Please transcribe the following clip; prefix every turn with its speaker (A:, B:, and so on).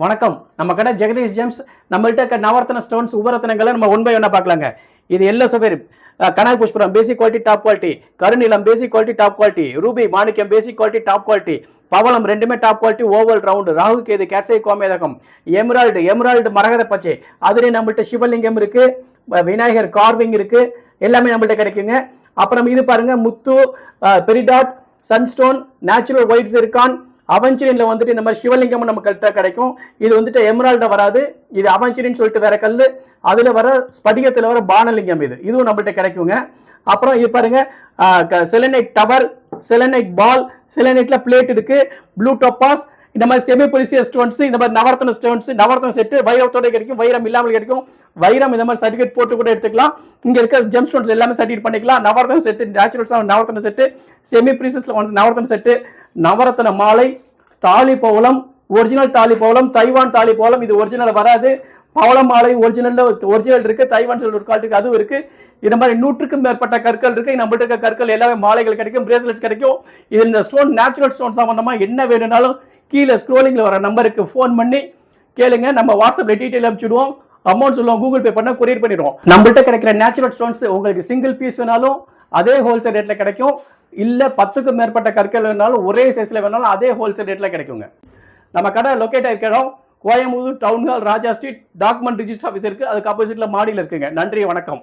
A: வணக்கம். நம்ம கடை ஜெகதீஷ் ஜெம்ஸ். நம்மள்ட்ட இருக்க நவரத்ன ஸ்டோன்ஸ், உபரத்னங்களை நம்ம ஒன் பை ஒன்னா பார்க்கலாங்க. இது எல்லோ சஃபைர், கனக புஷ்பரம் பேசிக் குவாலிட்டி டாப் குவாலிட்டி, கருநீலம் basic quality top quality, ruby மாணிக்கம் பேசிக் குவாலிட்டி டாப் குவாலிட்டி, பவளம் ரெண்டுமே டாப் குவாலிட்டி, ஓவல் ரவுண்டு, ராகு கேது கேட்சை கோமேதகம், எமரால்டு மரகத பச்சை, அதுலேயே நம்மள்ட்ட சிவலிங்கம் இருக்கு, விநாயகர் கார்விங் இருக்கு, எல்லாமே நம்மள்ட்ட கிடைக்குங்க. அப்புறம் இது பாருங்க, முத்து, peridot, sunstone, natural white zircon, அவஞ்சரின்ல வந்துட்டு இந்த மாதிரி சிவலிங்கம் நம்ம கிட்ட கிடைக்கும். இது வந்துட்டு எமரால்ட வராது, இது அவஞ்சரின்னு சொல்லிட்டு வேற கல். அதுல வர ஸ்படிகத்துல வர பானலிங்கம், இதுவும் நம்மள்ட்ட கிடைக்குங்க. அப்புறம் இது பாருங்க, செலனைட் டவர், செலனைட் பால், செலனைட்ல பிளேட் இருக்கு, ப்ளூ டோபாஸ், இந்த மாதிரி செமி பிரிசியஸ் ஸ்டோன்ஸ், இந்த மாதிரி நவரத்ன ஸ்டோன்ஸ், நவரத்ன செட்டு வைரத்தோட கிடைக்கும், வைரம் இல்லாமல் கிடைக்கும். வைரம் இந்த மாதிரி சர்டிஃபிகேட் போட்டு கூட எடுத்துக்கலாம். இங்க இருக்க ஜெம் ஸ்டோன்ஸ் எல்லாமே சர்டிஃபிகேட் பண்ணிக்கலாம். நவரத்ன செட்டு, நேச்சுரல்ஸா நவரத்ன செட்டு, செமி பிரிசியஸ்ல நவரத்ன செட்டு, நவரத்ன மாலை, தாலி பவளம், ஒரிஜினல் தாலி பவளம், தைவான் தாலி பவளம், இது ஒரிஜினல் வராது. பவளம் மாலை ஒரிஜினல் இருக்கு, தைவான் சொல்ற ஒரு குவாலிட்டி அதுவும் இருக்கு. இந்த மாதிரி 100க்கும் மேற்பட்ட கற்கள் இருக்கு. நம்மகிட்ட இருக்க கற்கள் எல்லாமே மாலைகள் கிடைக்கும், பிரேஸ்லெட்ஸ் கிடைக்கும். இது இந்த ஸ்டோன் நேச்சுரல் ஸ்டோன் சம்பந்தமா என்ன வேணும்னாலும் கீழே ஸ்க்ரோலிங்ல வர நம்பருக்கு ஃபோன் பண்ணி கேளுங்க. நம்ம வாட்ஸ்அப்ல டீடைல் அனுப்பிச்சுடுவோம். அமௌண்ட் சொல்லுவோம், கூகுள் பே பண்ணா கொரியர் பண்ணிடுவோம். நம்மகிட்ட கிடைக்கிற நேச்சுரல் ஸ்டோன்ஸ் உங்களுக்கு சிங்கிள் பீஸ் வேணாலும் அதே ஹோல்சேல் ரேட்ல கிடைக்கும். இல்ல 10க்கும் மேற்பட்ட கற்கள் வேணாலும் ஒரே சைஸ்ல வேணாலும் அதே ஹோல்சேல் ரேட்ல கிடைக்குங்க. நம்ம கடை லொக்கேட் ஆயிருக்கிறோம் கோயம்புத்தூர் டவுன் ஹால், ராஜா ஸ்ட்ரீட், டாக்குமெண்ட் ரிஜிஸ்டர் ஆஃபீஸ் இருக்கு, அதுக்கு ஆப்போசிட்ல மாடியில் இருக்குங்க. நன்றி, வணக்கம்.